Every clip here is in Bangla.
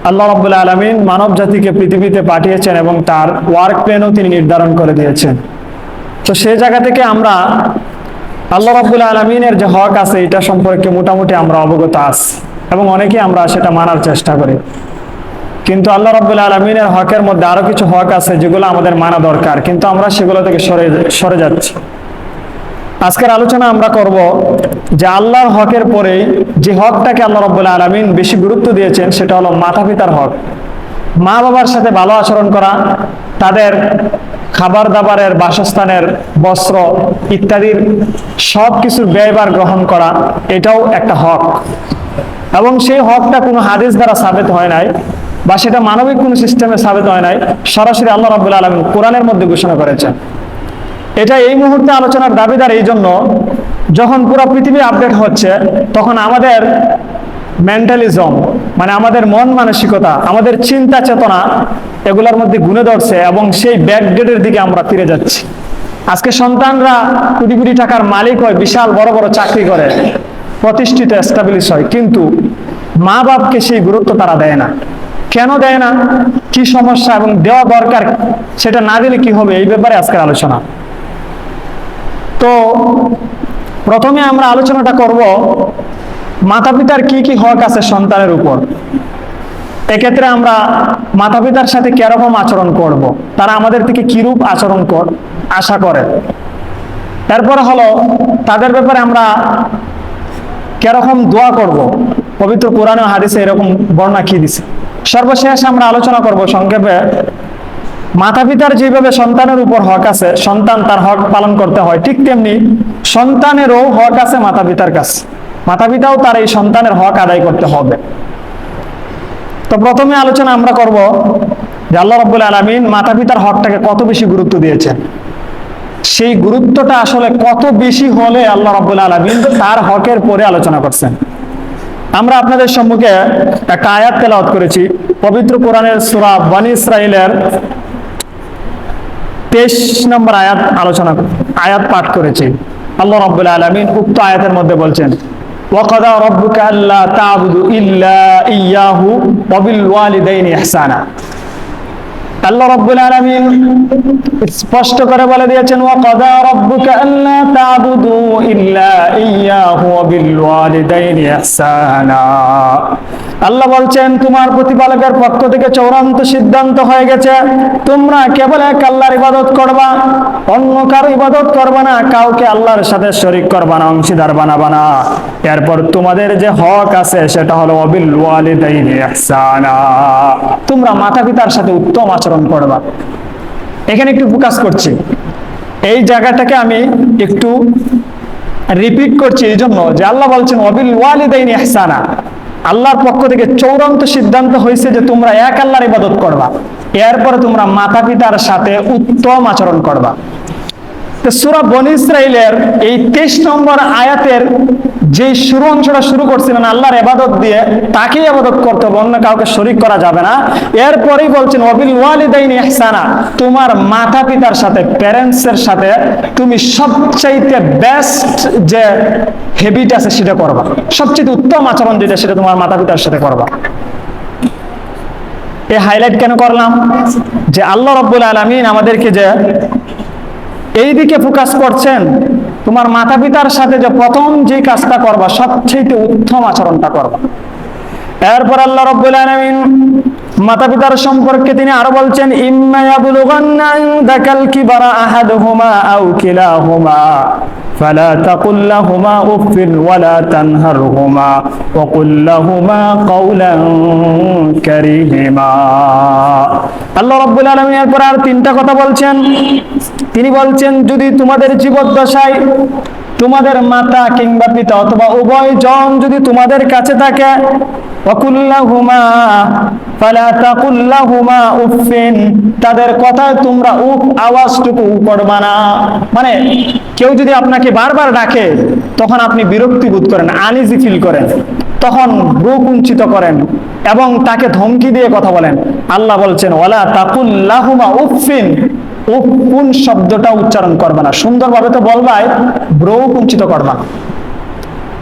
আল্লাহ রাব্বুল আলামিন মানব জাতিকে পৃথিবীতে পাঠিয়েছেন এবং তার ওয়ার্ক প্ল্যানও তিনি নির্ধারণ করে দিয়েছেন। তো সেই জায়গা থেকে আমরা আল্লাহ রাব্বুল আলামিনের যে হক আছে এটা সম্পর্কে মোটামুটি আমরা অবগত আছি এবং অনেকেই আমরা সেটা মানার চেষ্টা করি। কিন্তু আল্লাহ রাব্বুল আলামিনের হকের মধ্যে আরো কিছু হক আছে যেগুলো আমাদের মানা দরকার, কিন্তু আমরা সেগুলো থেকে সরে যাচ্ছি। আজকের আলোচনা আমরা করব যে আল্লাহর হকের পরে যে হকটাকে আল্লাহ রাব্বুল আলামিন বেশি গুরুত্ব দিয়েছেন সেটা হলো মাতা পিতার হক। মা বাবার সাথে ভালো আচরণ করা, তাদের খাবার দাবারের, বাসস্থানের, বস্ত্র ইত্যাদির সব কিছুর ব্যয়ভার গ্রহণ করা, এটাও একটা হক। এবং সেই হকটা কোনো হাদিস দ্বারা সাবিত হয় নাই বা সেটা মানবিক কোনো সিস্টেমে সাবিত হয় নাই, সরাসরি আল্লাহ রাব্বুল আলামিন কোরআনের মধ্যে ঘোষণা করেছেন। এটা এই মুহূর্তে আলোচনার দাবিদার এই জন্য, যখন পুরো পৃথিবী আপডেট হচ্ছে তখন আমাদের মেন্টালিজম মানে আমাদের মন মানসিকতা, আমাদের চিন্তা চেতনা এগুলোর মধ্যে গুণে ধরছে এবং সেই ব্যাকডেটের দিকে আমরা ফিরে যাচ্ছি। আজকে সন্তানরা কোটি কোটি টাকার মালিক হয়, বিশাল বড় বড় চাকরি করে, প্রতিষ্ঠিত এস্টাবলিশ হয়, কিন্তু মা বাপকে সেই গুরুত্ব তারা দেয় না। কেন দেয় না, কি সমস্যা এবং দেওয়া দরকার, সেটা না দিলে কি হবে, এই ব্যাপারে আজকের আলোচনা। তো প্রথমে আমরা আলোচনাটা করব মাতা পিতার কি কি হক আছে সন্তানের উপর। এক্ষেত্রে আমরা মাতা পিতার সাথে কিরকম আচরণ করব, তারা আমাদের থেকে কিরূপ আচরণ আশা করে। এরপর হলো তাদের ব্যাপারে আমরা কিরকম দোয়া করব, পবিত্র কোরআনে ও হাদিসে এরকম বর্ণনা কি দিছে। সর্বশেষ আমরা আলোচনা করব সংক্ষেপে মাতা পিতার যেভাবে সন্তানের উপর হক আছে, সন্তান তার হক পালন করতে হয়, ঠিক তেমনি সন্তানেরও হক আছে মাতা পিতার কাছে। মাতা পিতাও তার এই সন্তানের হক আদায় করতে হবে। তো প্রথমে আলোচনা আমরা করব যে আল্লাহ রাব্বুল আলামিন মাতা পিতার হকটাকে কত বেশি গুরুত্ব দিয়েছেন। সেই গুরুত্বটা আসলে কত বেশি হলে আল্লাহ রাব্বুল আলামিন তার হকের পরে আলোচনা করছেন। আমরা আপনাদের সম্মুখে একটা আয়াত তেলাওয়াত করেছি, পবিত্র কোরআনের সূরা বনী ইসরাঈলের 23 নম্বর আয়াত পাঠ করেছি। আল্লাহ রাব্বুল আলামিন উক্ত আয়াতের মধ্যে বলছেন, ওয়াকাদা রাব্বুকা আল্লা তা'বুদু ইল্লা ইয়্যাহু ওয়া বিল ওয়ালিদাইনি ইহসানা। আল্লাহ রাব্বুল আলামিন স্পষ্ট করে বলে দিয়েছেন, ওয়াকাদা রাব্বুকা আল্লা তা'বুদু ইল্লা ইয়্যাহু ওয়া বিল ওয়ালিদাইনি ইহসানা। আল্লাহ বলছেন তোমার প্রতিপালকের পক্ষ থেকে চূড়ান্ত সিদ্ধান্ত হয়ে গেছে, তোমরা কেবল এক আল্লাহর ইবাদত করবা, অন্য কারো ইবাদত করবা না, কাউকে আল্লাহর সাথে শরীক করবা না, অংশীদার বানাবা না। এরপর তোমাদের যে হক আছে সেটা হলো ওয়াবিল ওয়ালিদাইনি ইহসানা, তোমরা মাতা পিতার সাথে উত্তম আচরণ করবা। এখানে একটু ফোকাস করছি, এই জায়গাটাকে আমি একটু রিপিট করছি এই জন্য যে আল্লাহ বলছেন ওয়াবিল ওয়ালিদাইনি ইহসানা। আল্লাহর পক্ষ থেকে চূড়ান্ত সিদ্ধান্ত হয়েছে যে তোমরা এক আল্লাহর ইবাদত করবা, এরপরে তোমরা মাতা পিতার সাথে উত্তম আচরণ করবা। সূরা বনী ইসরাঈলের এই 23 নম্বর আয়াতের যে শুরু অংশটা শুরু করছিলেন আল্লাহর ইবাদত দিয়ে, তাকেই ইবাদত করতে হবে, অন্য কাউকে শরীক করা যাবে না। এরপরেই বলছেন ওয়াবিল ওয়ালিদাইনি ইহসানা, তোমার মাতা পিতার সাথে, প্যারেন্টসের সাথে তুমি সবচাইতে বেস্ট যে হ্যাবিট আছে সেটা করবা, সবচেয়ে উত্তম আচরণ যেটা সেটা তোমার মাতা পিতার সাথে করবা। এই হাইলাইট কেন করলাম, যে আল্লাহ রাব্বুল আলামিন আমাদেরকে যে এই দিকে ফোকাস করছেন, তোমার মাতা পিতার সাথে যে প্রথম যে কাজটা করবা সবচেয়ে উত্তম আচরণটা করবা। এরপর আল্লাহ রাব্বুল আলামিন মাতা পিতার সম্পর্কে তিনি আরো বলছেন, ইম্মা ইয়াবলুগান্না ইনদাকাল কিবারা আহাদুহুমা আও কিলাহুমা ফালা তাকুল লাহুমা উফিন ওয়ালা তানহারহুমা ওয়া কুল লাহুমা কাওলান কারীমা। আল্লাহ রাব্বুল আলামিন এরপর আর তিনটা কথা বলছেন। তিনি বলছেন যদি তোমাদের জীবদ্দশায় তোমাদের মাতা কিংবা পিতা অথবা উভয়জন যদি তোমাদের কাছে থাকে, ওয়াকুল্লাহুমা ফালা তাকুল্লাহুমা উফিন, তাদের কথায় তোমরা উফ আওয়াজটুকু করবা না। মানে কেউ যদি আপনাকে বারবার ডাকে তখন আপনি বিরক্তি বোধ করেন, আনইজি ফিল করেন, তখন ভ্রু কুঞ্চিত করেন এবং তাকে ধমকি দিয়ে কথা বলেন। আল্লাহ বলছেন ওয়ালা তাকুল্লাহুমা উফিন, উফুন শব্দটা উচ্চারণ করবে না, সুন্দরভাবে তো বলবাই, ব্রৌ কুঞ্চিত করবা না।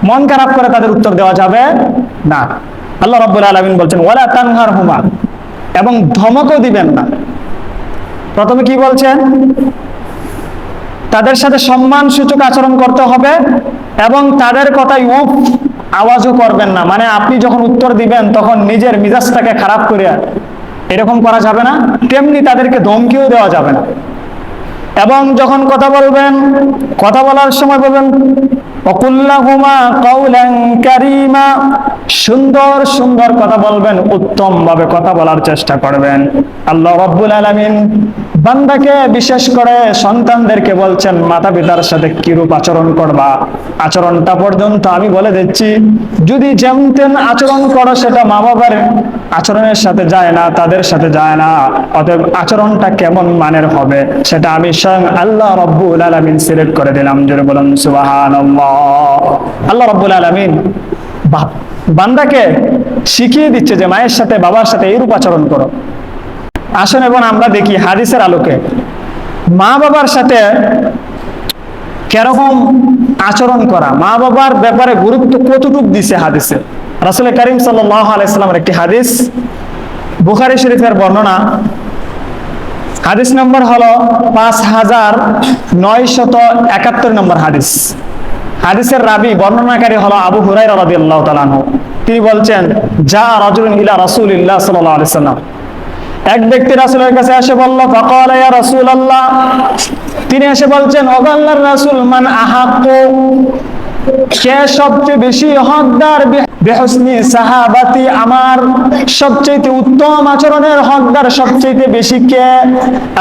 মন খারাপ করে তাদের উত্তর দেওয়া যাবে না। আল্লাহ রাব্বুল আলামিন বলছেন ওয়ালা তানহারহুমা, এবং ধমকও দিবেন না। প্রথমে কি বলছেন? তাদের সাথে সম্মানসূচক আচরণ করতে হবে এবং তাদের কথায় উফ আওয়াজও করবেন না। মানে আপনি যখন উত্তর দিবেন তখন নিজের মিজাজটাকে খারাপ করে এরকম করা যাবে না, তেমনি তাদেরকে ধমকিও দেওয়া যাবে না। এবং যখন কথা বলবেন, কথা বলার সময় বলবেন ওয়াকুল্লাহুমা কাওলান কারীমা, সুন্দর সুন্দর কথা বলবেন, উত্তম ভাবে কথা বলার চেষ্টা করবেন। আল্লাহ রাব্বুল আলামিন বান্দাকে বিশেষ করে সন্তানদেরকে বলছেন মাতা পিতার সাথে কিরূপ আচরণ করবা, আচরণটা পর্যন্ত আমি বলে দিচ্ছি। যদি যেমন আচরণ করো সেটা মা বাবার আচরণের সাথে যায় না, তাদের সাথে যায় না, অতএব আচরণটা কেমন মানের হবে সেটা আমি স্বয়ং আল্লাহ রাব্বুল আলামিন সিলেক্ট করে দিলাম। জোরে বলুন সুবহানাল্লাহ। আল্লাহ রাব্বুল আলামিন বান্দাকে শিখিয়ে দিচ্ছে যে মায়ের সাথে বাবার সাথে এইরূপ আচরণ করো। আসুন এবং আমরা দেখি হাদিসের আলোকে মা বাবার সাথে কিরকম আচরণ করা, মা বাবার ব্যাপারে গুরুত্ব কতটুকু দিছে হাদিসে। রাসূল করিম সাল্লাল্লাহু আলাইহি সাল্লামের একটি হাদিস, বুখারী শরীফের বর্ণনা, হাদিস নম্বর হলো 5971 নম্বর হাদিস। হাদিসের রাবি বর্ণনাকারী হলো আবু হুরায়রা রাদিয়াল্লাহু তাআলা আনহু। তিনি বলছেন যা রাজুলুন ইলা রাসূলিল্লাহ সাল্লাল্লাহু আলাইহি সাল্লাম, এক ব্যক্তি রাসূলের কাছে এসে বলল ফাকালা ইয়া রাসূলুল্লাহ, তিনি এসে বলছেন ও আল্লাহর রাসূল মান আহাক্কু, কে সবচেয়ে বেশি হকদার বিহুসনি সাহাবাতি, আমার সবচেয়ে উত্তম আচরণের হকদার সবচেয়ে বেশি কে?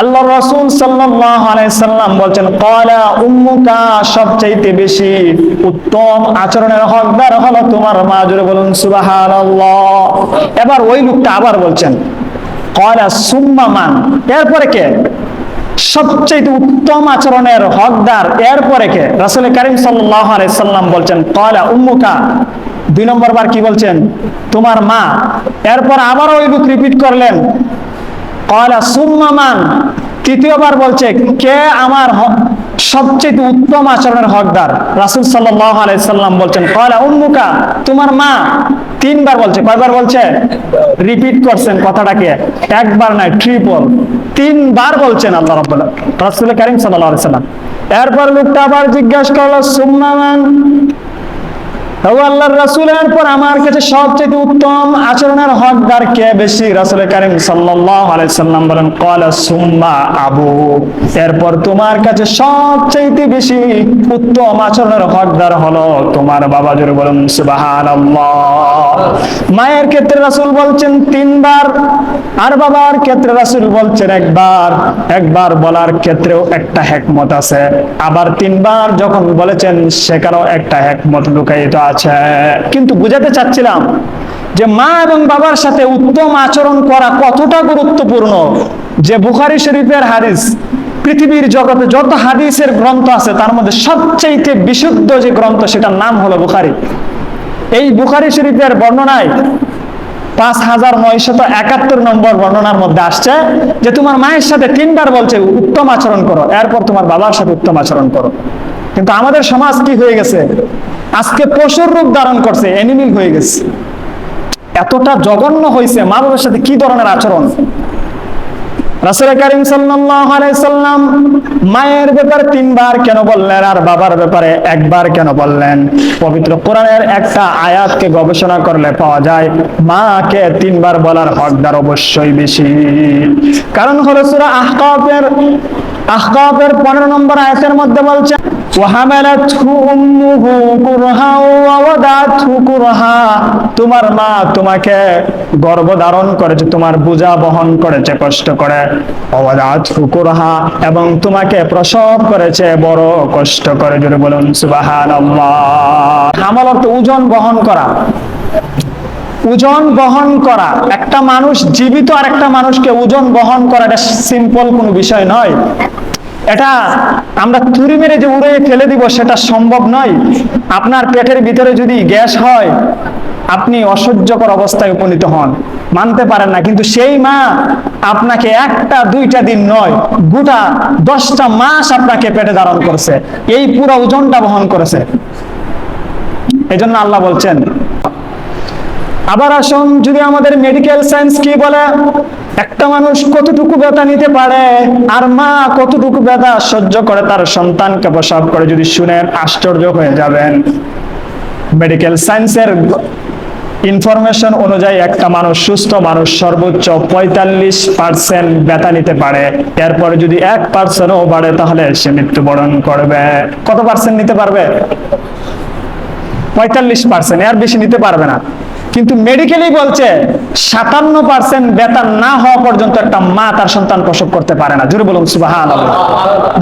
আল্লাহর রাসূল সাল্লাল্লাহু আলাইহি সাল্লাম বলছেন ক্বালা উম্মুকা, সবচেয়ে বেশি উত্তম আচরণের হকদার হলো তোমার মা। জোরে বলুন সুবহানাল্লাহ। এবার ওই লোকটা আবার বলছেন ক্বালা সুম্মা মান, এরপরে কে? সবচেয়ে উত্তম আচরণের হকদার এরপরে কে? রাসূল করিম সাল্লাল্লাহু আলাইহি সাল্লাম বলছেন ক্বালা উম্মুকা, 2 নম্বর বার কি বলছেন? তোমার মা। এরপর আবার ওই লোক রিপিট করলেন ক্বালা সুম্মা মান, তৃতীয়বার বলছে কে আমার সবচেয়ে উত্তম আচরণের হকদার? রাসূল সাল্লাল্লাহু আলাইহি সাল্লাম বলছেন ক্বালা উম্মুকা, তোমার মা। 3 বার বলছে। কয়বার বলছে? রিপিট করছেন কথাটাকে, একবার নয়, ট্রিপল 3 বার বলছেন আল্লাহ রাব্বুল রাসূল করিম সাল্লাল্লাহু আলাইহি সাল্লাম। এরপর লোকটা আবার জিজ্ঞাসা করলো সুম্মা মান, ও আল্লাহর রাসূল এরপর আমার কাছে সবচেয়ে উত্তম আচরণের হকদার কে বেশি? রাসূল করিম সাল্লাল্লাহু আলাইহি সাল্লাম বলেন ক্বালা সুম্মা আবু, এরপর তোমার কাছে সবচেয়ে বেশি উত্তম আচরণের হকদার হলো তোমার বাবা। জোরে বলুন সুবহানাল্লাহ। মায়ের ক্ষেত্রে রাসূল বলছেন 3 বার, আর বাবার ক্ষেত্রে রাসূল বলছেন একবার। একবার বলার ক্ষেত্রেও একটা হিকমত আছে, আবার 3 বার যখন বলেছেন সেখানেও একটা হিকমত লুকায়িত আছে। কিন্তু বুঝাতে চাচ্ছিলাম যে মা এবং বাবার সাথে উত্তম আচরণ করা কতটা গুরুত্বপূর্ণ, যে বুখারী শরীফের হাদিস, পৃথিবীর জগতে যত হাদিসের গ্রন্থ আছে তার মধ্যে সবচেয়ে বিশুদ্ধ যে গ্রন্থ সেটার নাম হলো বুখারী। এই বুখারী শরীফের বর্ণনায় 5971 নম্বর বর্ণনার মধ্যে আসছে যে তোমার মায়ের সাথে 3 বার বলছে উত্তম আচরণ করো, এরপর তোমার বাবার সাথে উত্তম আচরণ করো। কিন্তু আমাদের সমাজ কি হয়ে গেছে? আজকে পশুর রূপ ধারণ করছে, অ্যানিমেল হয়ে গেছে। এতটা জঘন্য হয়েছে মা বাবার সাথে কি ধরনের আচরণ। রাসূল করিম সাল্লাল্লাহু আলাইহি সাল্লাম মায়ের ব্যাপারে 3 বার কেন বললেন আর বাবার ব্যাপারে 1 বার কেন বললেন? পবিত্র কোরআনের একটা আয়াতকে গবেষণা করলে পাওয়া যায় মাকে 3 বার বলার হকদার অবশ্যই বেশি। কারণ হলো সূরা আহকাফের 15 নম্বর আয়াতের মধ্যে বলছে ওয়াহামালাতহু উম্মুহু কুরহা ওয়া ওয়াদাতহু কুরহা, তোমার মা তোমাকে গর্ভধারণ করেছে, তোমার বোঝা বহন করেছে কষ্ট করে, ওয়াদাতহু কুরহা, এবং তোমাকে প্রসব করেছে বড় কষ্ট করে। জোরে বলুন সুবহানাল্লাহ। হামাল অর্থ ওজন বহন করা। ওজন বহন করা, একটা মানুষ জীবিত আর একটা মানুষকে ওজন বহন করা এটা সিম্পল কোনো বিষয় নয়। এটা আমরা তুড়ি মেরে যে উড়িয়ে ফেলে দিব সেটা সম্ভব নয়। আপনার পেটের ভিতরে যদি গ্যাস হয় আপনি অসহ্যকর অবস্থায় উপনীত হন, মানতে পারেন না, কিন্তু সেই মা আপনাকে 1টা 2টা দিন নয়, গোটা 10টা মাস আপনাকে পেটে ধারণ করছে, এই পুরো ওজনটা বহন করেছে। এই জন্য আল্লাহ বলছেন আবার আসুন, যদি আমাদের মেডিকেল সায়েন্স কি বলে, একটা মানুষ কতটুকু ব্যথা নিতে পারে আর মা কতটুকু ব্যথা সহ্য করে তার সন্তানকে প্রসব করে, যদি শুনেন আশ্চর্য হয়ে যাবেন। মেডিকেল সায়েন্সের ইনফরমেশন অনুযায়ী একটা মানুষ, সুস্থ মানুষ সর্বোচ্চ 45% ব্যথা নিতে পারে। এরপরে যদি 1%ও বাড়ে তাহলে সে মৃত্যুবরণ করবে। কত পার্সেন্ট নিতে পারবে? 45%, এর বেশি নিতে পারবে না। কিন্তু মেডিকেলি বলছে 57% ব্যথা না হওয়া পর্যন্ত একটা মা তার সন্তান প্রসব করতে পারে না। জোরে বলুন সুবহানাল্লাহ।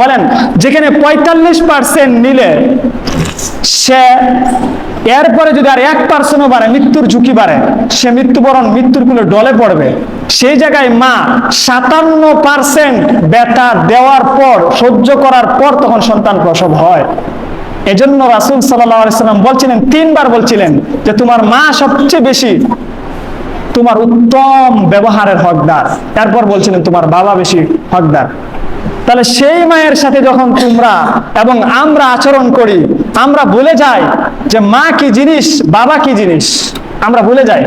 বলেন, যেখানে 45% নিলে সে, এরপরে যদি আর 1%ও বাড়ে, মৃত্যুর ঝুঁকি বাড়ে, সে মৃত্যুর কোলে ডলে পড়বে। সেই জায়গায় মা 57% ব্যথা দেওয়ার পর, সহ্য করার পর তখন সন্তান প্রসব হয়। এজন্য রাসূল সাল্লাল্লাহু আলাইহি সাল্লাম বলছিলেন, 3 বার বলছিলেন যে তোমার মা সবচেয়ে বেশি তোমার উত্তম ব্যবহারের হকদার। তারপর বলছিলেন তোমার বাবা বেশি হকদার। তাহলে সেই মায়ের সাথে যখন তোমরা এবং আমরা আচরণ করি, আমরা ভুলে যাই যে মা কি জিনিস, বাবা কি জিনিস, আমরা ভুলে যাই।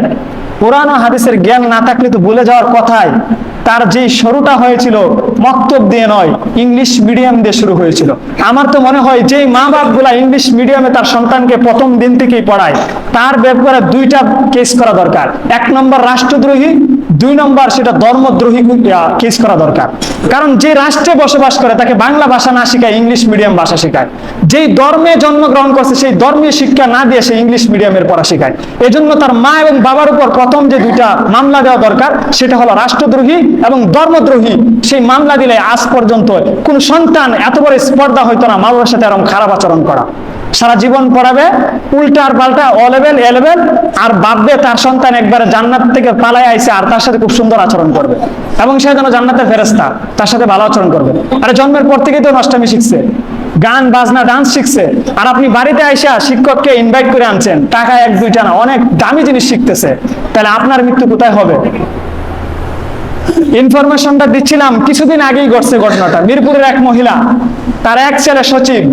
কোরআন ও হাদিসের জ্ঞান না থাকলে তো ভুলে যাওয়ার কথাই। তার যে শুরুটা হয়েছিল মক্তব দিয়ে নয়, ইংলিশ মিডিয়াম দিয়ে শুরু হয়েছিল। আমার তো মনে হয় যেই মা বাপগুলা ইংলিশ মিডিয়ামে তার সন্তানকে প্রথম দিন থেকেই পড়ায়, তার ব্যাপারে 2টা কেস করা দরকার। 1 নম্বর রাষ্ট্রদ্রোহী, 2 নম্বর সেটা ধর্মদ্রোহী কেস করা দরকার। কারণ যে রাষ্ট্রে বসবাস করে তাকে বাংলা ভাষা না শিখায় ইংলিশ মিডিয়াম ভাষা শেখায়। যেই ধর্মে জন্মগ্রহণ করছে সেই ধর্মীয় শিক্ষা না দিয়ে সে ইংলিশ মিডিয়ামের পড়া শেখায়। এজন্য তার মা এবং বাবার উপর প্রথম যে 2টা মামলা দেওয়া দরকার সেটা হলো রাষ্ট্রদ্রোহী এবং ধর্মদ্রোহী। সেই মামলা দিলে আজ পর্যন্ত কোন সন্তান এত বড় স্পর্ধা হইতো না মা বাবার সাথে এরকম খারাপ আচরণ করা। সারা জীবন পড়াবে উল্টার পাল্টা, ও লেভেল এ লেভেল, আর ভাববে তার সন্তান একবারে জান্নাত থেকে পালায় আইছে আর তার সাথে খুব সুন্দর আচরণ করবে এবং সে যেন জান্নাতের ফেরেশতা, তার সাথে ভালো আচরণ করবে। আরে জন্মের পর থেকেই তো নষ্টামি শিখছে, গান বাজনা ডান্স শিখছে। আর আপনি বাড়িতে আইসা শিক্ষককে ইনভাইট করে আনছেন, টাকা 1-2টা না, অনেক দামি জিনিস শিখতেছে। তাহলে আপনার মৃত্যু কোথায় হবে? ইনফরমেশনটা দিচ্ছিলাম, কিছুদিন আগেই ঘটছে ঘটনাটা। মিরপুরের এক মহিলা, তার এক ছেলে সচিব,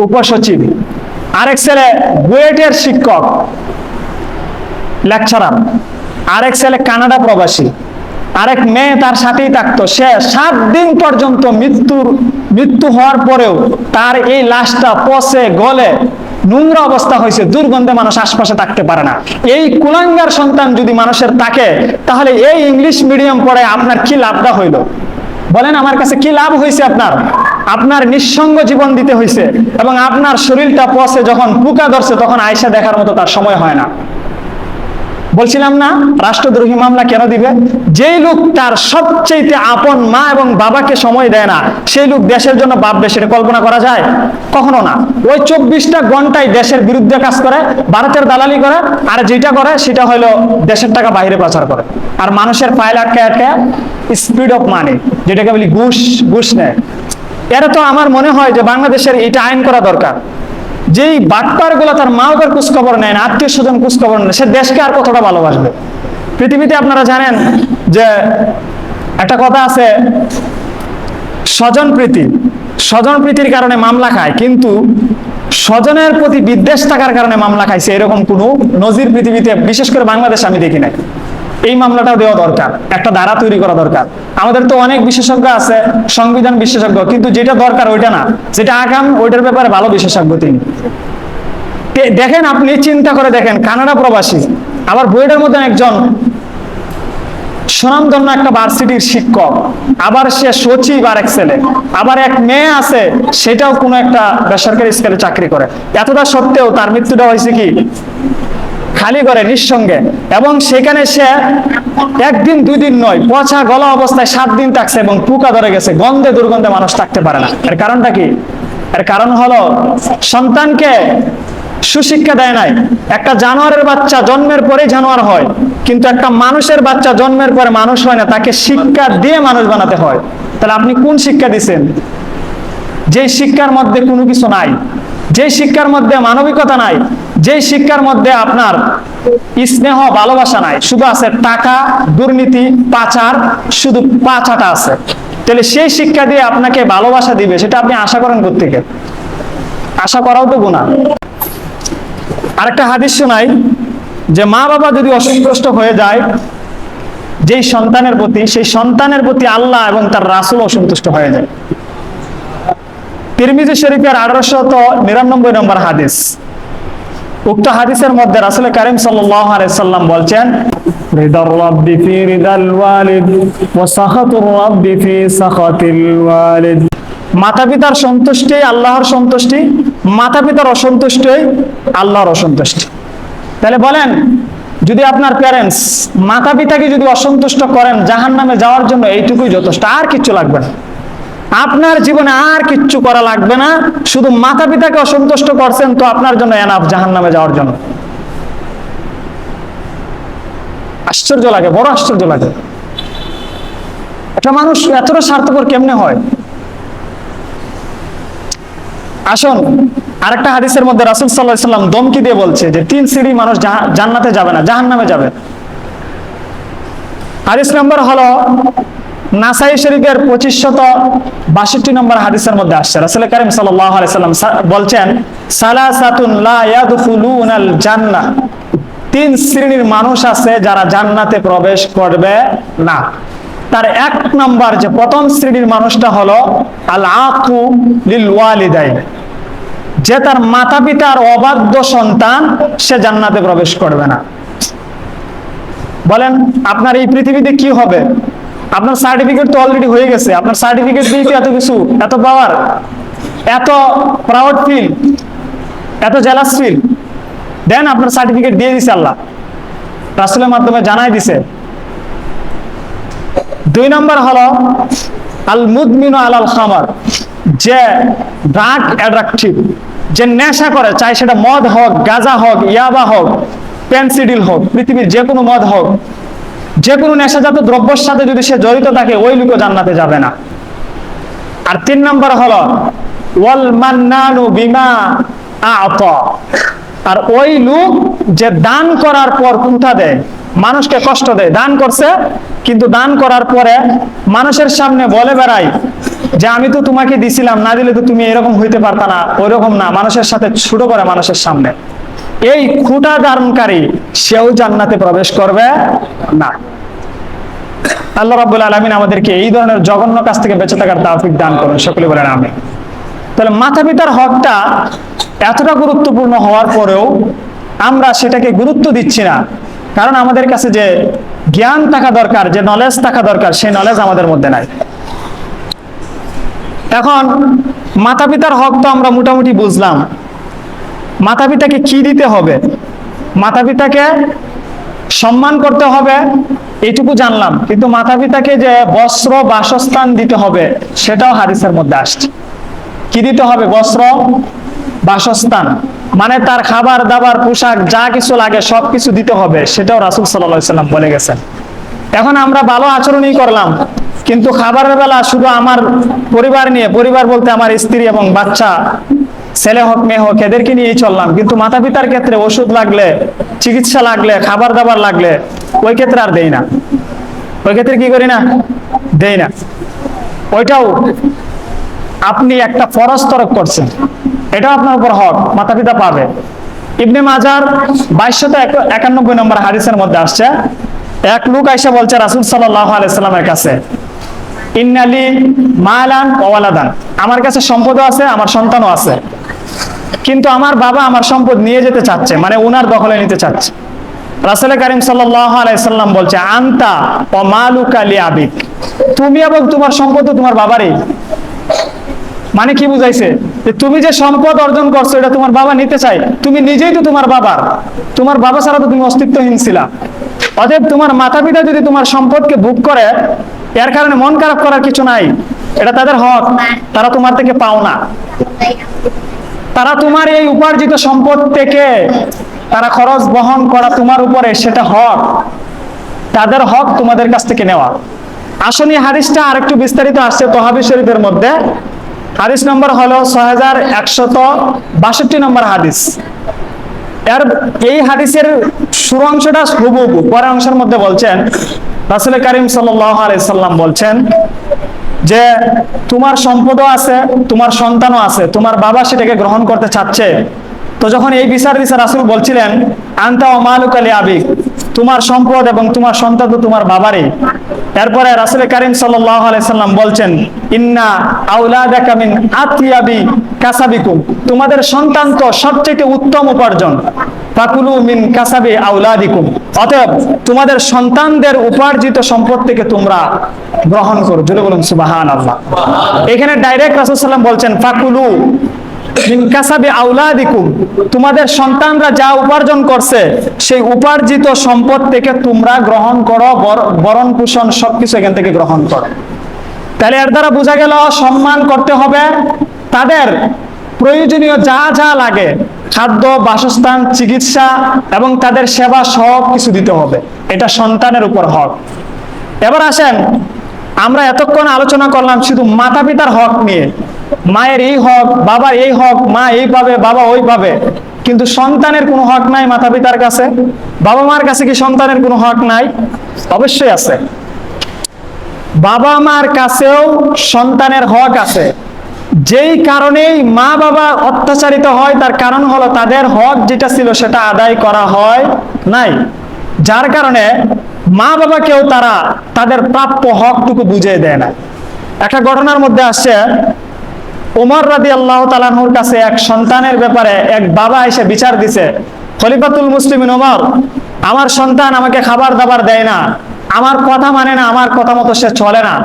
উপসচিব, আরেক ছেলে বুয়েটের শিক্ষক লেকচারার, আরেক ছেলে কানাডা প্রবাসী, আরেক মেয়ে তার সাথেই থাকতো। সে 7 দিন পর্যন্ত মৃত্যু হওয়ার পরেও তার এই লাশটা পচে গলে নোংরা অবস্থা হয়েছে, দুর্গন্ধে মানুষ আশপাশে থাকতে পারে না। এই কুলাঙ্গার সন্তান যদি মানুষের থাকে, তাহলে এই ইংলিশ মিডিয়াম পড়ে আপনার কি লাভটা হইল? বলেন আমার কাছে কি লাভ হয়েছে? আপনার নিঃসঙ্গ জীবন দিতে হয়েছে এবং আপনার শরীরটা পচে যখন পোকা ধরছে তখন আয়সা দেখার মতো তার সময় হয় না। বলছিলাম না রাষ্ট্রদ্রোহী মামলা কেন দিবে? যেই লোক তার সবচেয়ে আপন মা এবং বাবাকে সময় দেয় না, সেই লোক দেশের জন্য ভাববে, সেটা কল্পনা করা যায়? কখনো না। ওই 24টা ঘন্টায় দেশের বিরুদ্ধে কাজ করে, ভারতের দালালি করে, আর যেটা করে সেটা হলো দেশের টাকা বাইরে পাচার করে আর মানুষের পায়ে আটকে স্পিড অফ মানি, যেটাকে বলি ঘুষ নেয়। এরা তো আমার মনে হয় যে বাংলাদেশের এটা আইন করা দরকার। যেই বাটপার গুলা তার মা বাবার খোঁজখবর নেয় না, আত্মীয় স্বজন খোঁজখবর নেয়, সে দেশকে আর কতটা ভালোবাসবে? পৃথিবীতে আপনারা জানেন যে একটা কথা আছে, স্বজন প্রীতির কারণে মামলা খায়, কিন্তু স্বজনের প্রতি বিদ্বেষ থাকার কারণে মামলা খাইছে এরকম কোনো নজির পৃথিবীতে, বিশেষ করে বাংলাদেশে আমি দেখি নাই। এই মামলাটাও দেওয়া দরকার, একটা ধারা তৈরি করা দরকার। আমাদের তো অনেক বিশেষজ্ঞ আছে, সংবিধান বিশেষজ্ঞ, কিন্তু যেটা দরকার ওইটা না, যেটা আগাম ওইটার ব্যাপারে ভালো বিশেষজ্ঞ তিনি। দেখেন, আপনি চিন্তা করে দেখেন, কানাডা প্রবাসী, আবার বুয়েটের মধ্যে একজন সুনামধন্য একটা ভার্সিটির শিক্ষক, আবার সে সচিব, আর এক ছেলে, আবার এক মেয়ে আছে, সেটাও কোনো একটা বেসরকারি স্কুলে চাকরি করে। এতটা সত্ত্বেও তার মৃত্যুটা হয়েছে কি খালি করে, নিঃসঙ্গে। এবং সেখানে সে 1 দিন 2 দিন নয়, পচা গলা অবস্থায় 7 দিন থাকছে এবং পোকা ধরে গেছে, গন্ধে দুর্গন্ধে মানুষ থাকতে পারে না। এর কারণটা কি? এর কারণ হলো সন্তানকে সুশিক্ষা দেয় নাই। একটা জানোয়ারের বাচ্চা জন্মের পরে জানোয়ার হয়, কিন্তু একটা মানুষের বাচ্চা জন্মের পরে মানুষ হয় না, তাকে শিক্ষা দিয়ে মানুষ বানাতে হয়। তাহলে আপনি কোন শিক্ষা দিচ্ছেন? যেই শিক্ষার মধ্যে কোনো কিছু নাই, যেই শিক্ষার মধ্যে মানবিকতা নাই, যেই শিক্ষার মধ্যে আপনার স্নেহ ভালোবাসা নাই, শুধু আছে টাকা, দুর্নীতি, পাচার, শুধু পাচাটা আছে। তাহলে সেই শিক্ষা দিয়ে আপনাকে ভালোবাসা দিবে, সেটা আপনি আশা করেন কোত্থেকে? আশা করাও তো গুনাহ। আরেকটা হাদিস শোনাই, যে মা বাবা যদি অসন্তুষ্ট হয়ে যায় যেই সন্তানের প্রতি, সেই সন্তানের প্রতি আল্লাহ এবং তার রাসূল অসন্তুষ্ট হয়ে যায়। তিরমিজি শরীফের 1899 নম্বর হাদিস। উক্ত হাদিসের মধ্যে রাসূল কারীম সাল্লাল্লাহু আলাইহি সাল্লাম বলছেন, রিদার রাব্বি ফি রিদাল ওয়ালিদ ওয়া সাখাতুর রাব্বি ফি সাখাতিল ওয়ালিদ। মাতা পিতার সন্তুষ্টি আল্লাহর সন্তুষ্টি, মাতা পিতার অসন্তুষ্টি আল্লাহর অসন্তুষ্টি। তাহলে বলেন, যদি আপনার প্যারেন্টস মাতা পিতাকে যদি অসন্তুষ্ট করেন জাহান্নামে যাওয়ার জন্য এইটুকুই যথেষ্ট, আর কিচ্ছু লাগবে না। আপনার জীবনে আর কিচ্ছু করা লাগবে না, শুধু মাতা পিতাকে অসন্তুষ্ট করছেন তো আপনার জন্য এনাফ জাহান্নামে যাওয়ার জন্য। আশ্চর্য লাগে, বড় আশ্চর্য লাগে। একটা মানুষ এতটা স্বার্থপর কেমনে হয়? আসুন, আরেকটা হাদিসের মধ্যে রাসূল সাল্লাল্লাহু আলাইহি সাল্লাম দমকি দিয়ে বলছে যে 3 সিঁড়ি মানুষ জান্নাতে যাবে না, জাহান্নামে যাবে। হাদিস নম্বর হলো নাসাই শরীফের 2562 নম্বর হাদিসের মধ্যে আসছে। রাসূল কারীম সাল্লাল্লাহু আলাইহি সাল্লাম বলছেন, সালাসাতুন লা ইয়াদখুলুনাল জান্নাহ, 3 শ্রেণীর মানুষ আছে যারা জান্নাতে প্রবেশ করবে না। তার 1 নম্বর যে প্রথম শ্রেণীর মানুষটা হলো আল আকু লিল ওয়ালিদাইন, যে তার মাতা পিতার অবাধ্য সন্তান, সে জান্নাতে প্রবেশ করবে না। বলেন, আপনার এই পৃথিবীতে কি হবে? আপনার সার্টিফিকেট তো অলরেডি হয়ে গেছে, আপনার সার্টিফিকেট দিয়ে কি এত কিছু, এত পাওয়ার, এত প্রাউড ফিল, এত জেলাস ফিল? দেন, আপনার সার্টিফিকেট দিয়ে দিছে আল্লাহ, রাসূলের মাধ্যমে জানাই দিছে। 2 নম্বর হলো আল মুদমিনু আলাল খামার, যে ড্রাগ অ্যাডাক্টিভ, যে নেশা করে, চাই সেটা মদ হোক, গাঁজা হোক, ইয়াবা হোক, পেনসিডিল হোক, পৃথিবীর যে কোনো মদ হোক, যে কোনো নেশাজাত দ্রব্যের সাথে যদি সে জড়িত থাকে, ওই লোকও জান্নাতে যাবে না। আর 3 নম্বর হলো ওয়াল মান্নানু বিমা আ'তা, আর ওই লোক যে দান করার পর কুঁথা দেয়, মানুষকে কষ্ট দেয়। দান করছে কিন্তু দান করার পরে মানুষের সামনে বলে বেড়ায় যে আমি তো তোমাকে দিছিলাম, না দিলে তো তুমি এরকম হইতে পারতা না, ওইরকম না, মানুষের সাথে ছোট করে মানুষের সামনে। এই খুঁটা ধারণকারী সেও জান্নাতে প্রবেশ করবে না। আল্লাহ রাব্বুল আলামিন আমাদেরকে এই ধরনের জঘন্য কাজ থেকে বেঁচে থাকার তৌফিক দান করুন, সকলে বলেন আমিন। তাহলে মাতা পিতার হকটা এতটা গুরুত্বপূর্ণ হওয়ার পরেও আমরা সেটাকে গুরুত্ব দিচ্ছি না, কারণ আমাদের কাছে যে জ্ঞান থাকা দরকার, যে নলেজ থাকা দরকার, সেই নলেজ আমাদের মধ্যে নাই। এখন মাতা পিতার হক তো আমরা মোটামুটি বুঝলাম, মাতা পিতাকে কি দিতে হবে, মাতা পিতাকে সম্মান করতে হবে, এইটুকু জানলাম। কিন্তু মাতা পিতাকে যে বস্ত্র বাসস্থান দিতে হবে সেটাও হাদিসের মধ্যে আসছে। কি দিতে হবে? বস্ত্র বাসস্থান, মানে তার খাবার দাবার পোশাক যা কিছু লাগে সবকিছু দিতে হবে, সেটাও রাসূল সাল্লাল্লাহু আলাইহি সাল্লাম বলে গেছেন। এখন আমরা ভালো আচরণই করলাম, কিন্তু খাবারের বেলা শুধু আমার পরিবার নিয়ে, পরিবার বলতে আমার স্ত্রী এবং বাচ্চা, ছেলে হোক মেয়ে হোক, এদেরকে নিয়েই চললাম, কিন্তু মাতা পিতার ক্ষেত্রে ওষুধ লাগলে, চিকিৎসা লাগলে, খাবার দাবার লাগলে ওই ক্ষেত্রে আর দেই না। ওই ক্ষেত্রে কি করি না? দেই না। ওইটাও আপনি একটা ফরজ তরক করছেন, এটাও আপনার উপর হক, মাতা পিতা পাবে। ইবনে মাজার 2291 নম্বর হাদিসের মধ্যে আসছে, এক লোক আইসা বলছে রাসূল সাল্লাল্লাহু আলাইহি সাল্লামের কাছে, ইন্নালি মালান ওয়া ওয়ালাদান, আমার কাছে সম্পদও আছে, আমার সন্তানও আছে, কিন্তু আমার বাবা আমার সম্পদ নিয়ে যেতে চাচ্ছে, মানে ওনার দখলে নিতে চাচ্ছে। রাসূল কারীম সাল্লাল্লাহু আলাইহি সাল্লাম বলছে, আনতা ওয়া মালুকা লিআবিক, তুমি এবং তোমার সম্পদ তো তোমার বাবারই। মানে কি বুঝাইছে? যে তুমি যে সম্পদ অর্জন করছো এটা তোমার বাবা নিতে চাই, তুমি নিজেই তো তোমার বাবার, তোমার বাবা ছাড়া তো তুমি অস্তিত্বহীন ছিলা। অতএব তোমার মাতা পিতা যদি তোমার সম্পদকে ভোগ করে, এর কারণে মন খারাপ করার কিছু নাই, এটা তাদের হক, তারা তোমার থেকে পাও না। তারা তোমার এই উপার্জিত সম্পদ থেকে তারা খরচ বহন করা তোমার উপরে, সেটা হক, তাদের হক তোমাদের কাছ থেকে নেওয়া। আসলে হাদিসটা আরেকটু বিস্তারিত আসছে তহাবি শরীফের মধ্যে। হাদিস নম্বর হলো 6162 নম্বর হাদিস। এই হাদিসের শুরু অংশটা হুবহু, পরের অংশের মধ্যে বলছেন রাসূল কারীম সাল্লাল্লাহু আলাইহি সাল্লাম বলছেন যে তোমার সম্পদও আছে, তোমার সন্তানও আছে, তোমার বাবা সেটাকে গ্রহণ করতে চাচ্ছে, তো যখন এই বিচার দিছে রাসূল বলছিলেন আনতা ওয়া মালুকা লিআবিক, তোমার সম্পদ এবং তোমার সন্তান তো তোমার বাবারই। এরপরে রাসূল কারীম সাল্লাল্লাহু আলাইহি সাল্লাম বলছেন ইন্না আওলাদাকা মিন আতিয়াবি কাসাবিকুম, তোমাদের সন্তান তো সবচেয়ে উত্তম উপার্জন। ফাকুলু মিন কাসাবি আওলাদিকুম, অতএব তোমাদের সন্তানদের উপার্জিত সম্পদ থেকে তোমরা গ্রহণ করো। জোরে বলুন সুবহানাল্লাহ। এখানে ডাইরেক্ট রাসূল সাল্লাল্লাহু আলাইহি সাল্লাম বলছেন ফাকুলু মিন কাসাবি আওলাদিকুম, তোমাদের সন্তানরা যা উপার্জন করছে সেই উপার্জিত সম্পদ থেকে তোমরা গ্রহণ করো, ভরণ পোষণ সবকিছু এখান থেকে গ্রহণ করো। তাহলে এর দ্বারা বোঝা গেল সম্মান করতে হবে, তাদের প্রয়োজনীয় যা যা লাগে খাদ্য, বাসস্থান, চিকিৎসা এবং তাদের সেবা সব কিছু দিতে হবে। এটা সন্তানের উপর হক। এবার আসেন, আমরা এতক্ষণ আলোচনা করলাম শুধু মাতা পিতার হক নিয়ে, মায়ের এই হক, বাবার এই হক, মা এই পাবে, বাবা ওই পাবে, কিন্তু সন্তানের কোনো হক নাই মাতা পিতার কাছে? বাবা মার কাছে কি সন্তানের কোনো হক নাই? অবশ্যই আছে। বাবা মার কাছেও সন্তানের হক আছে। যেই কারণেই মা বাবা অত্যাচারিত হয় তার কারণ হলো তাদের হক যেটা ছিল সেটা আদায় করা হয় নাই, যার কারণে মা বাবাকেও তারা তাদের প্রাপ্য হকটুকু বুঝিয়ে দেয় না। একটা ঘটনার মধ্যে আসছে, ওমর রাদিয়াল্লাহু তাআলা আনহুর কাছে এক সন্তানের ব্যাপারে এক বাবা এসে বিচার দিছে, খলিফাতুল মুসলিমিন ওমর, আমার সন্তান আমাকে খাবার দাবার দেয় না, আমার কথা মানে না, আমার কথা মতো সে চলে না।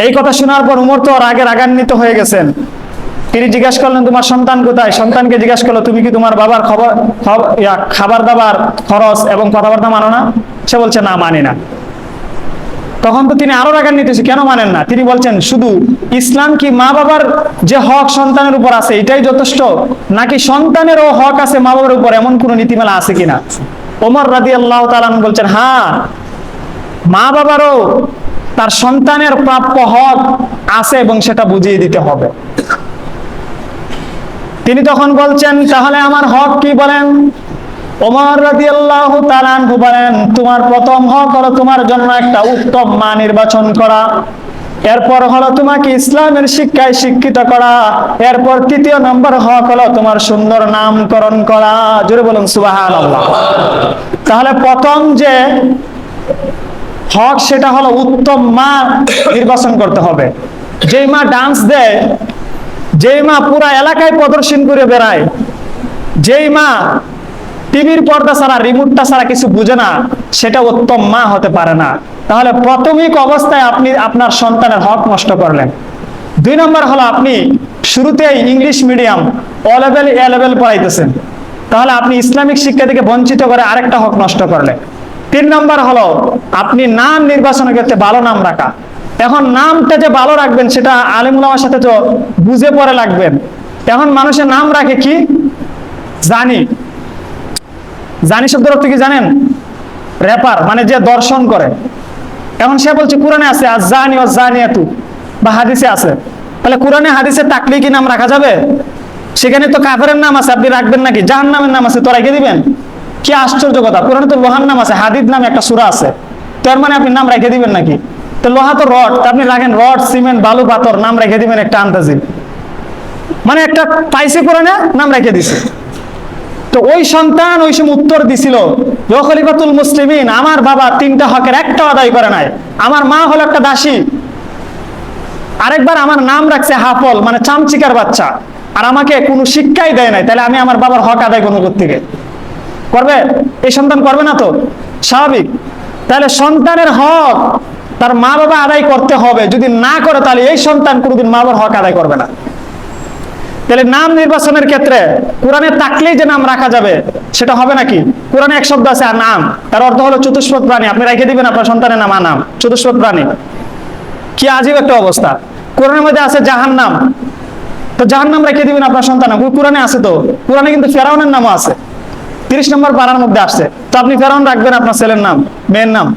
এই কথা শোনার পর উমর তো রাগে রাগান্বিত হয়ে গেছেন। তিনি জিজ্ঞাসা করলেন তোমার সন্তান কোথায়? সন্তানকে জিজ্ঞাসা করলো তুমি কি তোমার বাবার খাবার দাবার খরচ এবং কথাবার্তা মানো না? সে বলছে না, মানি না। তখন তো তিনি আরো রাগান্বিত হয়েছে, কেন মানেন না? তিনি বলছেন শুধু ইসলাম কি মা বাবার যে হক সন্তানের উপর আছে এটাই যথেষ্ট, নাকি সন্তানেরও হক আছে মা বাবার উপর, এমন কোন নীতিমালা আছে কিনা? ওমর রাদিয়াল্লাহু তাআলা বলছেন হ্যাঁ, মা বাবারও তার সন্তানের প্রাপ্য হক আছে এবং সেটা বুঝিয়ে দিতে হবে। তিনি তখন বলছেন তাহলে আমার হক কি বলেন? ওমর রাদিয়াল্লাহু তাআলা আনহু বলেন তোমার প্রথম হক হলো তোমার জন্য একটা উত্তম মা নির্বাচন করা, এরপর হলো তোমাকে ইসলামের শিক্ষায় শিক্ষিত করা, এরপর তৃতীয় নম্বর হক হলো তোমার সুন্দর নামকরণ করা। জোরে বলুন সুবহানাল্লাহ। তাহলে প্রথম যে হক সেটা হলো উত্তম মা নির্বাচন করতে হবে। যেই মা ডান্স দেয়, যেই মা পুরা এলাকায় প্রদর্শন করে বেড়ায়, যেই মা টিভির পর্দা ছাড়া, রিমোটটা ছাড়া কিছু বুঝে না, সেটা উত্তম মা হতে পারে না। তাহলে প্রাথমিক অবস্থায় আপনি আপনার সন্তানের হক নষ্ট করলেন। দুই নম্বর হলো আপনি শুরুতেই English medium O level A level পড়াইতেছেন, তাহলে আপনি ইসলামিক শিক্ষা থেকে বঞ্চিত করে আরেকটা হক নষ্ট করলেন। তিন নম্বর হলো আপনি নাম নির্বাচনের ক্ষেত্রে ভালো নাম রাখা। এখন নামটা যে ভালো রাখবেন সেটা আলেম উলামার সাথে তো বুঝে পড়ে লাগবেন। এখন মানুষের নাম রাখে কি? জানি। জানি শব্দের অর্থ কি জানেন? র্যাপার, মানে যে দর্শন করে। এখন সে বলছে কোরআনে আছে আজ-জানি ওয়াজ-জানিয়াতু, বা হাদিসে আছে, তাহলে কোরআনে হাদিসে তাকলিকি নাম রাখা যাবে? সেখানে তো কাফেরের নাম আছে, আপনি রাখবেন নাকি? জাহান্নামের নাম আছে, তো রেখে দিবেন? কি আশ্চর্য কথা! কোরআনে তো লোহার নাম আছে, হাদিদ নামে একটা সূরা আছে, তার মানে আপনি নাম রেখে দিবেন নাকি? তো লোহা তো রড, আপনি রাখেন রড, সিমেন্ট, বালু, পাথর, নাম রেখে দিবেন একটা আন্দাজি, মানে একটা পাইছে কোরআনে নাম রেখে দিছে। তো ওই সন্তান ওই সময় উত্তর দিছিল খলিফাতুল মুসলিমিন, আমার বাবা তিনটা হকের একটা আদায় করে নাই, আমার মা হলো একটা দাসী, আরেকবার আমার নাম রাখছে হাফল, মানে চামচিকার বাচ্চা, আর আমাকে কোনো শিক্ষাই দেয় নাই, তাহলে আমি আমার বাবার হক আদায় করবো কোত্থেকে? করবে? এই সন্তান করবে না তো, স্বাভাবিক। তাহলে সন্তানের হক তার মা বাবা আদায় করতে হবে, যদি না করে তাহলে এই সন্তান কোনোদিন মা বাবার হক আদায় করবে না। তাহলে নাম নির্বাচনের ক্ষেত্রে কোরআনে তাকলেই যে নাম রাখা যাবে সেটা হবে নাকি? কোরআনে এক শব্দ আছে আর নাম, তার অর্থ হলো চতুষ্পদ প্রাণী, আপনি রেখে দিবেন আপনার সন্তানের নাম নাম চতুষ্পদ প্রাণী। কি আজীব একটা অবস্থা! কোরআনের মধ্যে আছে জাহান্নাম, তো জাহান্নাম রেখে দিবেন আপনার সন্তান? কোরআনে আছে তো, কোরআনে কিন্তু ফেরাউনের নামও আছে, 30 নম্বর পারার মধ্যে আসছে, তো আপনি ফেরাউন রাখবেন আপনার ছেলের নাম, মেয়ের নাম?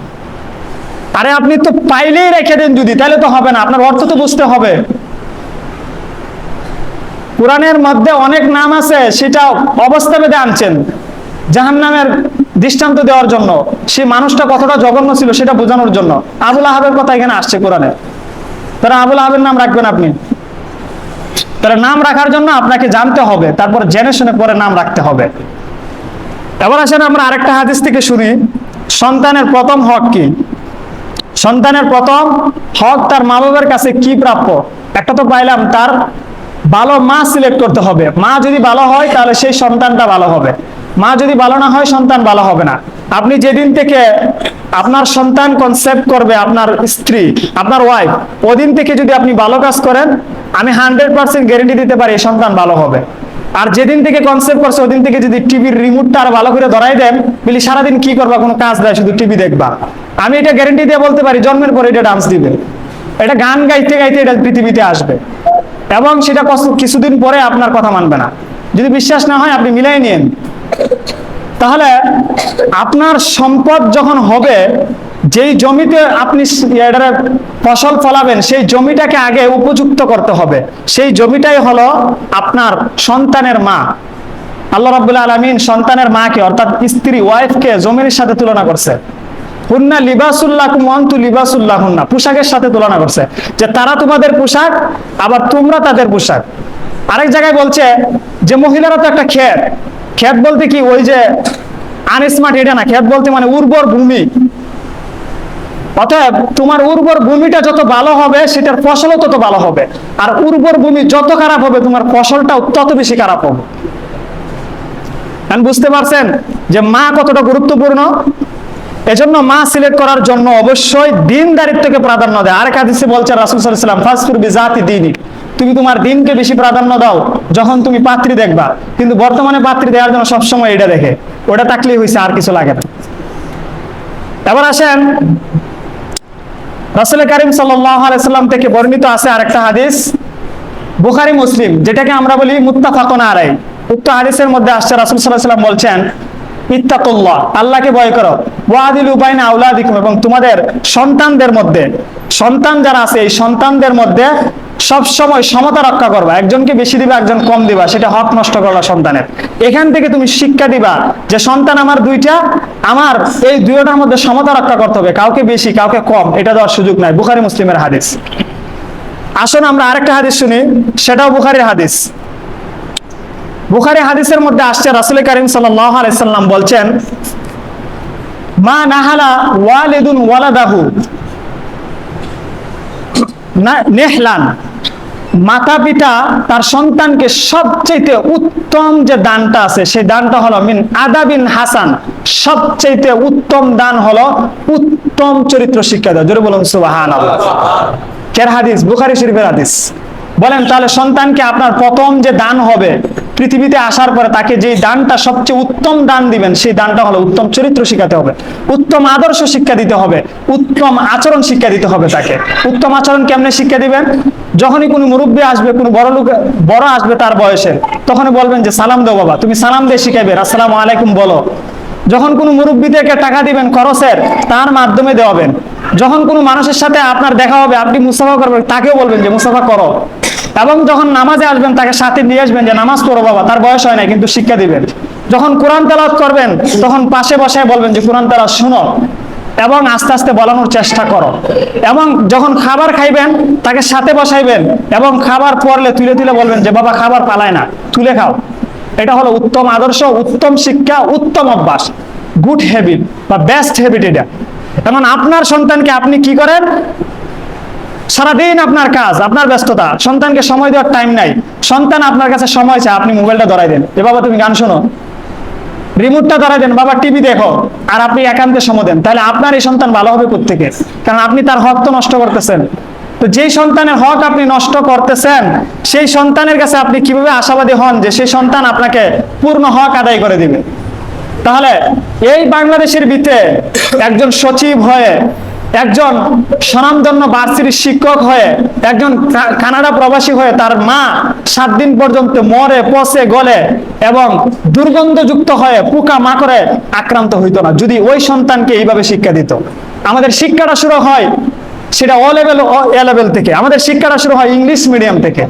আরে আপনি তো পাইলেই রেখে দেন যদি, তাহলে তো হবে না, আপনার অর্থ তো বুঝতে হবে। কোরআনের মধ্যে অনেক নাম আছে, সেটা অবস্থা ভেদে আনছেন জাহান্নামের দৃষ্টান্ত দেওয়ার জন্য, সেই মানুষটা কতটা জঘন্য ছিল সেটা বোঝানোর জন্য। আবুল আহাবের কথা এখানে আসছে কোরআনে, তারা আবুল আহাবের নাম রাখবেন আপনি? তাহলে নাম রাখার জন্য আপনাকে জানতে হবে, তারপর জেনে শুনে পরে নাম রাখতে হবে। এবার আসেন আমরা আরেকটা হাদিস থেকে শুনি, সন্তানের প্রথম হক কি? সন্তানের প্রথম হক তার মা বাবার কাছে কি প্রাপ্য? একটা তো পাইলাম, তার ভালো মা সিলেক্ট করতে হবে। মা যদি ভালো হয় তাহলে সেই সন্তানটা ভালো হবে, মা যদি ভালো না হয় সন্তান ভালো হবে না। আপনি যেদিন থেকে আপনার সন্তান কনসেপ্ট করবে, আপনার স্ত্রী, আপনার ওয়াইফ, ওদিন থেকে যদি আপনি ভালো কাজ করেন, আমি 100% গ্যারেন্টি দিতে পারি এই সন্তান ভালো হবে। আর যেদিন থেকে কনসেপ্ট করছে ওদিন থেকে যদি টিভির রিমোটটা আর ভালো করে ধরাই দেন, বলি সারাদিন কি করবা, কোনো কাজ দেয়, শুধু টিভি দেখবা, আমি এটা গ্যারেন্টি দিয়ে বলতে পারি জন্মের পরে এটা ডান্স দিবে, এটা গান গাইতে গাইতে এটা পৃথিবীতে আসবে, এবং সেটা কিছুদিন পরে আপনার কথা মানবে না। যদি বিশ্বাস না হয় আপনি মিলাই নিন। তাহলে আপনার সম্পদ যখন হবে, যেই জমিতে আপনি ফসল ফলাবেন, সেই জমিটাকে আগে উপযুক্ত করতে হবে। সেই জমিটাই হলো আপনার সন্তানের মা। আল্লাহ রাব্বুল আলামিন সন্তানের মাকে অর্থাৎ স্ত্রী, ওয়াইফকে জমির সাথে তুলনা করছে। হুন্না লিবাসুল্লাকুম ওয়া আনতুম লিবাসুল্লাহুন্না, পোশাকের সাথে তুলনা করছে, যে তারা তোমাদের পোশাক আবার তোমরা তাদের পোশাক। আরেক জায়গায় বলছে যে মহিলারা তো একটা ক্ষেত, ক্ষেত বলতে কি ওই যে আনস্মার্ট, এটা না, ক্ষেত বলতে মানে উর্বর ভূমি। অতএব তোমার উর্বর ভূমিটা যত ভালো হবে সেটার ফসলও তত ভালো হবে, আর উর্বর ভূমি যত খারাপ হবে তোমার ফসলটাও তত বেশি খারাপ হবে। বুঝতে পারছেন যে মা কতটা গুরুত্বপূর্ণ? এজন্য মা সিলেক্ট করার জন্য অবশ্যই দ্বীনদারিত্বকে প্রাধান্য দেয়। আরেক হাদিসে বলছে রাসূল সাল্লাল্লাহু আলাইহি ওয়াসাল্লাম, ফাসফুর বিজাতি দীনিক, তুমি তোমার দিনকে বেশি প্রাধান্য দাও যখন তুমি পাত্রী দেখবা। কিন্তু বর্তমানে পাত্রী দেওয়ার জন্য সবসময় এটা দেখে, ওটা থাকলেই হয়েছে, আর কিছু লাগে না। এবার আসেন রাসূল কারীম সাল্লাল্লাহু আলাইহি ওয়াসাল্লাম থেকে বর্ণিত আছে আরেকটা হাদিস, বুখারী মুসলিম, যেটাকে আমরা বলি মুত্তাফাকুন আলাইহি। উক্ত হাদিসের মধ্যে আসছে রাসূল সাল্লাল্লাহু আলাইহি ওয়াসাল্লাম বলছেন, ইত্তাকুল্লাহ, আল্লাহকে ভয় করো, ওয়াদিলু বাইনা আওলাদিকুম, এবং তোমাদের সন্তানদের মধ্যে, সন্তান যারা আছে এই সন্তানদের মধ্যে সব সময় সমতা রক্ষা করবা। একজনকে বেশি দিবা, একজন কম দিবা, সেটা হক নষ্ট করবা সন্তানের। এখান থেকে তুমি শিক্ষা দিবা যে সন্তান আমার দুইটা, আমার এই দুইটার মধ্যে সমতা রক্ষা করতে হবে, কাউকে বেশি কাউকে কম এটা দেওয়ার সুযোগ নাই। বুখারী মুসলিমের হাদিস। আসুন আমরা আরেকটা হাদিস শুনি, সেটাও বুখারীর হাদিস। বুখারী হাদিসের মধ্যে আসছে রাসূল কারীম সাল্লাল্লাহু আলাইহি সাল্লাম বলছেন, মা নাহালা ওয়ালিদুন ওয়ালাদাহু নেহলান, মাতা পিতা তার সন্তানকে সবচেয়ে উত্তম যে দানটা আছে সেই দানটা হলো মিন আদাবিন হাসান, সবচেয়ে উত্তম দান হলো উত্তম চরিত্র শিক্ষা দেওয়া। জোরে বলুন সুবহানাল্লাহ। কের হাদিস? বুখারী শরীফের হাদিস। বলেন তাহলে সন্তানকে আপনার প্রথম যে দান হবে, পৃথিবীতে আসার পরে তাকে যে দানটা সবচেয়ে উত্তম দান দিবেন, সেই দানটা হলো উত্তম চরিত্র শিখাতে হবে, উত্তম আদর্শ শিক্ষা দিতে হবে, উত্তম আচরণ শিক্ষা দিতে হবে তাকে। উত্তম আচরণ কেমনে শিক্ষা দিবেন? যখনই কোনো মুরব্বী আসবে, কোনো বড় আসবে তার বয়সের, তখনই বলবেন যে সালাম দাও বাবা, তুমি সালাম দিয়ে শিখাইবেন, আসসালামু আলাইকুম বলো। যখন কোনো মুরব্বী থেকে টাকা দিবেন খরচের, তার মাধ্যমে দেওয়াবেন। যখন কোনো মানুষের সাথে আপনার দেখা হবে, আপনি মুসাফা করবেন, তাকেও বলবেন যে মুসাফা করো। এবং যখন নামাজে আসবেন তাকে সাথে নিয়ে আসবেন যে নামাজ পড়ো বাবা, তার বয়স হয় না কিন্তু শিক্ষা দিবেন। যখন কোরআন তেলাওয়াত করবেন তখন পাশে বসায় বলবেন যে কোরআন তেলাওয়াত শুনো, এবং আস্তে আস্তে বলানোর চেষ্টা করো। এবং যখন খাবার খাইবেন তাকে সাথে বসাইবেন, এবং খাবার পড়লে তুলে তুলে বলবেন যে বাবা খাবার পালায় না, তুলে খাও। এটা হলো উত্তম আদর্শ, উত্তম শিক্ষা, উত্তম অভ্যাস, গুড হ্যাবিট বা বেস্ট হ্যাবিট এটা। এখন আপনার সন্তানকে আপনি কি করেন? সারাদিন আপনার কাজ, আপনার ব্যস্ততা, সন্তানকে সময় দেওয়ার টাইম নাই। সন্তান আপনার কাছে সময় চায়, আপনি মোবাইলটা ধরাই দেন, যে বাবা তুমি গান শোনো, রিমোটটা ধরাই দেন, বাবা টিভি দেখো, আর আপনি একান্তে সময় দেন। তাহলে আপনার এই সন্তান ভালো হবে কোত্থেকে? কারণ আপনি তার হক তো নষ্ট করতেছেন। তো যেই সন্তানের হক আপনি নষ্ট করতেছেন, সেই সন্তানের কাছে আপনি কিভাবে আশাবাদী হন যে সেই সন্তান আপনাকে পূর্ণ হক আদায় করে দিবে? তাহলে এই বাংলাদেশের ভিতরে একজন সচিব হয়ে, একজন স্বনামধন্য ভার্সিটির শিক্ষক হয়ে, একজন কানাডা প্রবাসী হয়ে তার মা 7 দিন পর্যন্ত মরে পচে গলে এবং দুর্গন্ধযুক্ত হয়ে পোকা মাকড়ে আক্রান্ত হইতো না যদি ওই সন্তানকে এইভাবে শিক্ষা দিত। আমাদের শিক্ষাটা শুরু হয় সেটা এ লেভেল থেকে, আমাদের শিক্ষাটা শুরু হয় ইংলিশ মিডিয়াম থেকে।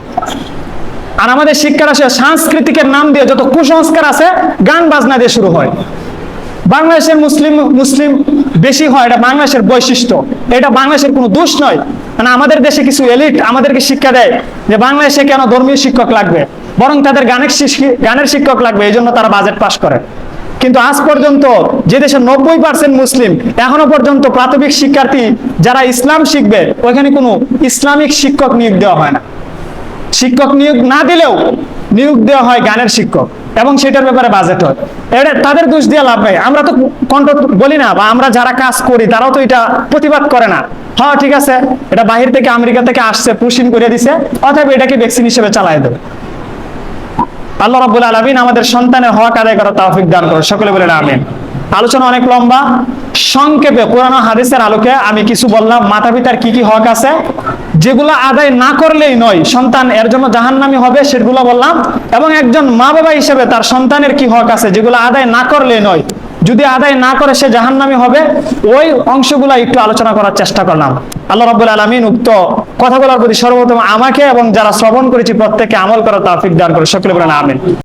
আর আমাদের শিক্ষাটা সাংস্কৃতিকের নাম দিয়ে যত কুসংস্কার আছে গান বাজনা দিয়ে শুরু হয়। বাংলাদেশের মুসলিম বেশি হয়, এটা বাংলাদেশের বৈশিষ্ট্য, এটা বাংলাদেশের কোনো দোষ নয়। মানে আমাদের দেশে কিছু এলিট আমাদেরকে শিক্ষা দেয় যে বাংলাদেশে কেন ধর্মীয় শিক্ষক লাগবে, বরং তাদের গানের শিক্ষক লাগবে, এই জন্য তারা বাজেট পাস করে। কিন্তু আজ পর্যন্ত যে দেশে 90% মুসলিম, এখনো পর্যন্ত প্রাথমিক শিক্ষার্থী যারা ইসলাম শিখবে ওইখানে কোনো ইসলামিক শিক্ষক নিয়োগ দেওয়া হয় না। শিক্ষক নিয়োগ না দিলেও নিয়োগ দেওয়া হয় গানের শিক্ষক, এবং সেটার ব্যাপারে বাজেট হয়। এটা তাদের দোষ দিয়ে লাভ নেই, আমরা তো কণ্ঠ বলি না, বা আমরা যারা কাজ করি তারাও তো এটা প্রতিবাদ করে না। হ্যাঁ ঠিক আছে, এটা বাহির থেকে আমেরিকা থেকে আসছে, পুশিং করে দিছে, অথবা এটাকে ভ্যাকসিন হিসেবে চালাই দেবে। আল্লাহ রাব্বুল আলামিন আমাদের সন্তানের হক আদায় করার তৌফিক দান করুন, সকলে বলেন আমিন। আলোচনা অনেক লম্বা, সংক্ষেপে কোরআন ও হাদিসের আলোকে আমি কিছু বললাম। মাতা পিতার কি কি হক আছে, যেগুলো আদায় না করলেই নয় সন্তান এর জন্য জাহান্নামী হবে, সেগুলো বললাম। এবং একজন মা বাবা হিসেবে তার সন্তানের কি হক আছে, যেগুলো আদায় না করলেই নয়, যদি আদায় না করে সে জাহান্নামী হবে, ওই অংশগুলো একটু আলোচনা করার চেষ্টা করলাম। আল্লাহ রাব্বুল আলামিন উক্ত কথাগুলোর প্রতি সর্বপ্রথম আমাকে এবং যারা শ্রবণ করেছি প্রত্যেককে আমল করার তৌফিক দান করে, সকলে বলেন আমিন।